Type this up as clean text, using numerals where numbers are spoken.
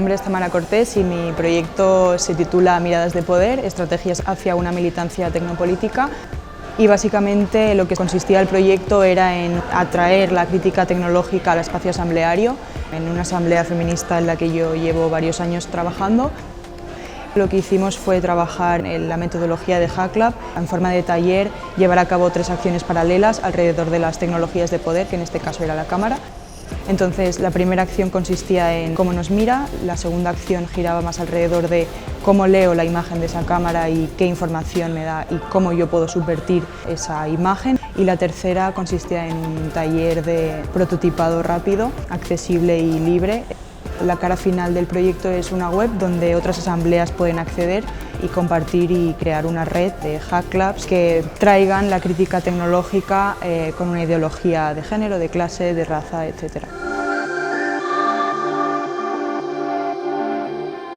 nombre es Tamara Cortés y mi proyecto se titula Miradas de Poder, estrategias hacia una militancia tecnopolítica. Y básicamente lo que consistía el proyecto era en atraer la crítica tecnológica al espacio asambleario, en una asamblea feminista en la que yo llevo varios años trabajando. Lo que hicimos fue trabajar en la metodología de HackLab, en forma de taller, llevar a cabo 3 acciones paralelas alrededor de las tecnologías de poder, que en este caso era la cámara. Entonces, la primera acción consistía en cómo nos mira, la segunda acción giraba más alrededor de cómo leo la imagen de esa cámara y qué información me da y cómo yo puedo subvertir esa imagen, y la tercera consistía en un taller de prototipado rápido, accesible y libre. La cara final del proyecto es una web donde otras asambleas pueden acceder y compartir y crear una red de HackLabs que traigan la crítica tecnológica con una ideología de género, de clase, de raza, etc.